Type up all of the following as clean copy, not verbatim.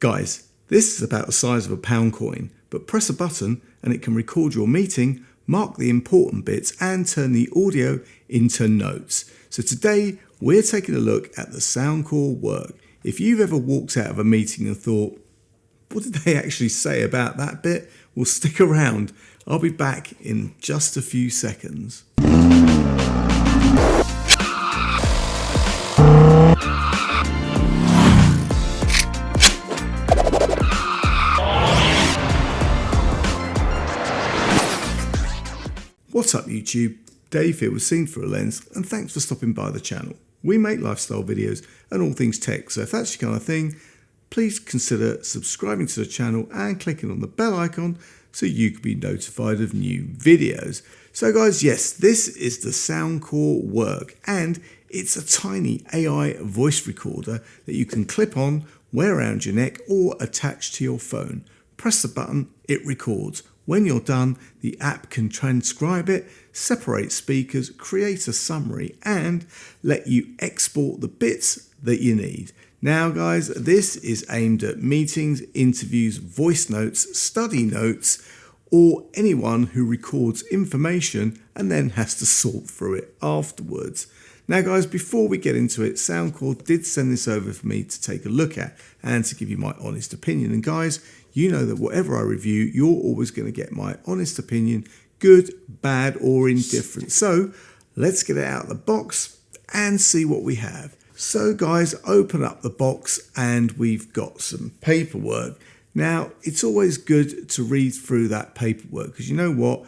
Guys, this is about the size of a pound coin, but press a button and it can record your meeting, mark the important bits and turn the audio into notes. So today we're taking a look at the Soundcore work. If you've ever walked out of a meeting and thought, what did they actually say about that bit? Well, stick around. I'll be back in just a few seconds. What's up YouTube? Dave here with Seen Through a Lens, and thanks for stopping by the channel. We make lifestyle videos and all things tech, so if that's your kind of thing, please consider subscribing to the channel and clicking on the bell icon so you can be notified of new videos. So guys, yes, this is the Soundcore work, and it's a tiny AI voice recorder that you can clip on, wear around your neck or attach to your phone. Press the button, it records. When you're done, the app can transcribe it, separate speakers, create a summary, and let you export the bits that you need. Now guys, this is aimed at meetings, interviews, voice notes, study notes, or anyone who records information and then has to sort through it afterwards. Now guys, before we get into it, Soundcore did send this over for me to take a look at and to give you my honest opinion. And guys, you know that whatever I review, you're always going to get my honest opinion, good, bad, or indifferent. So let's get it out of the box and see what we have. So guys, open up the box and we've got some paperwork. Now, it's always good to read through that paperwork because you know what?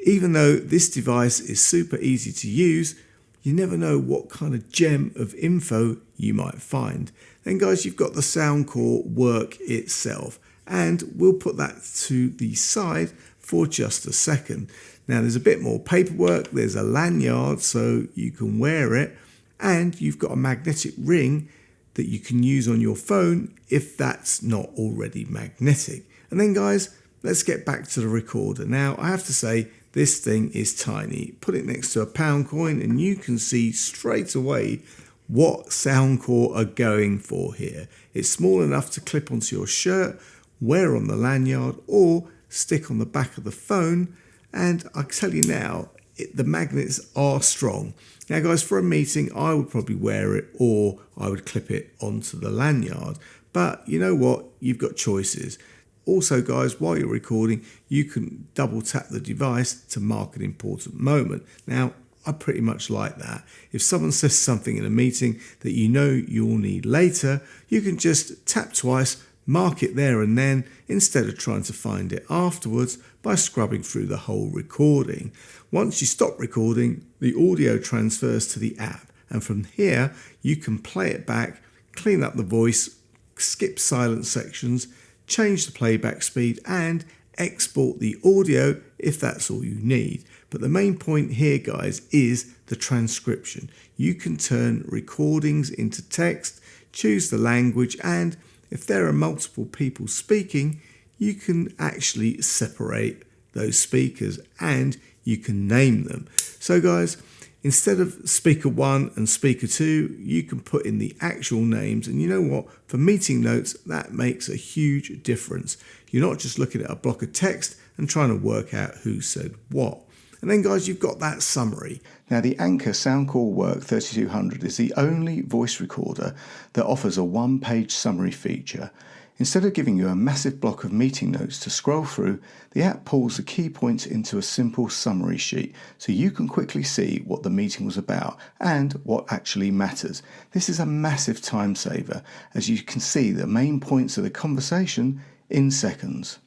Even though this device is super easy to use, you never know what kind of gem of info you might find. Then guys, you've got the Soundcore work itself, and we'll put that to the side for just a second. Now there's a bit more paperwork. There's a lanyard so you can wear it, and you've got a magnetic ring that you can use on your phone if that's not already magnetic. And then guys, let's get back to the recorder. Now I have to say, this thing is tiny. Put it next to a pound coin and you can see straight away what Soundcore are going for here. It's small enough to clip onto your shirt, wear on the lanyard, or stick on the back of the phone. And I tell you now, the magnets are strong. Now guys, for a meeting, I would probably wear it or I would clip it onto the lanyard. But you know what? You've got choices. Also guys, while you're recording, you can double tap the device to mark an important moment. Now, I pretty much like that. If someone says something in a meeting that you know you'll need later, you can just tap twice, mark it there and then, instead of trying to find it afterwards by scrubbing through the whole recording. Once you stop recording, the audio transfers to the app, and from here you can play it back, clean up the voice, skip silent sections, change the playback speed and export the audio if that's all you need. But the main point here guys is the transcription. You can turn recordings into text, choose the language, and if there are multiple people speaking, you can actually separate those speakers and you can name them. So guys, instead of speaker 1 and speaker 2, you can put in the actual names, and you know what? For meeting notes, that makes a huge difference. You're not just looking at a block of text and trying to work out who said what. And then guys, you've got that summary. Now the Anka Soundcore Work 3200 is the only voice recorder that offers a one-page summary feature. Instead of giving you a massive block of meeting notes to scroll through, the app pulls the key points into a simple summary sheet so you can quickly see what the meeting was about and what actually matters. This is a massive time saver as you can see the main points of the conversation in seconds.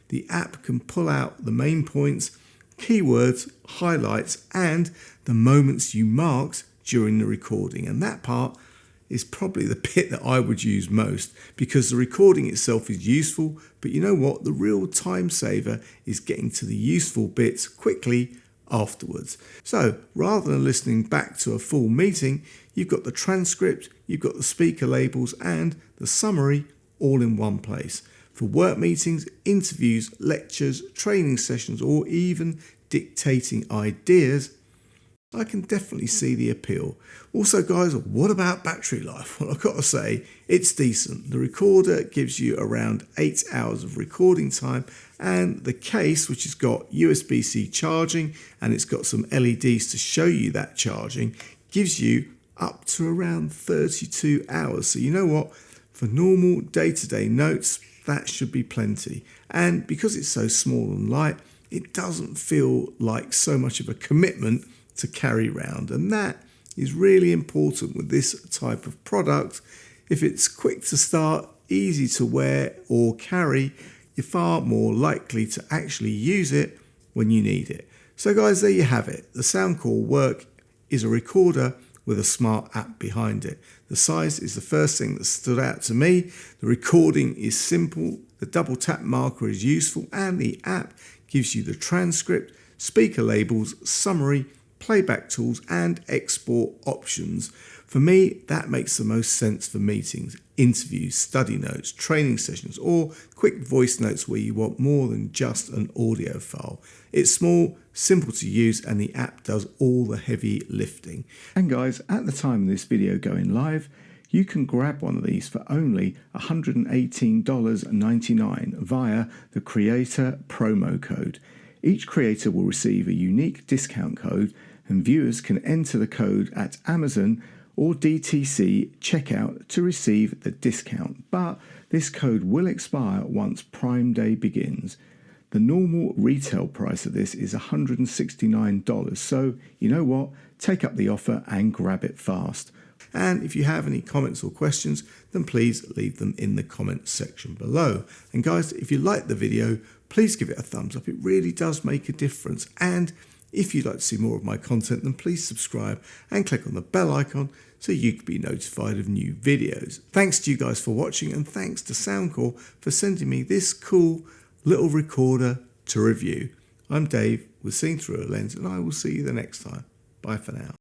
The app can pull out the main points, keywords, highlights, and the moments you marked during the recording, and that part is probably the bit that I would use most because the recording itself is useful, but you know what? The real time saver is getting to the useful bits quickly afterwards. So rather than listening back to a full meeting, you've got the transcript, you've got the speaker labels and the summary all in one place. For work meetings, interviews, lectures, training sessions, or even dictating ideas, I can definitely see the appeal. Also guys, what about battery life? Well, I've got to say, it's decent. The recorder gives you around 8 hours of recording time, and the case, which has got USB-C charging and it's got some LEDs to show you that charging, gives you up to around 32 hours. So you know what? For normal day-to-day notes, that should be plenty. And because it's so small and light, it doesn't feel like so much of a commitment to carry around, and that is really important with this type of product. If it's quick to start, easy to wear or carry, you're far more likely to actually use it when you need it. So guys, there you have it. The Soundcore Work is a recorder with a smart app behind it. The size is the first thing that stood out to me. The recording is simple, the double tap marker is useful, and the app gives you the transcript, speaker labels, summary, playback tools, and export options. For me, that makes the most sense for meetings, interviews, study notes, training sessions, or quick voice notes where you want more than just an audio file. It's small, simple to use, and the app does all the heavy lifting. And guys, at the time of this video going live, you can grab one of these for only $118.99 via the Creator promo code. Each creator will receive a unique discount code, and viewers can enter the code at Amazon or DTC checkout to receive the discount. But this code will expire once Prime Day begins. The normal retail price of this is $169, so you know what? Take up the offer and grab it fast. And if you have any comments or questions, then please leave them in the comments section below. And guys, if you like the video, please give it a thumbs up. It really does make a difference. And if you'd like to see more of my content, then please subscribe and click on the bell icon so you can be notified of new videos. Thanks to you guys for watching, and thanks to Soundcore for sending me this cool little recorder to review. I'm Dave with Seeing Through a Lens, and I will see you the next time. Bye for now.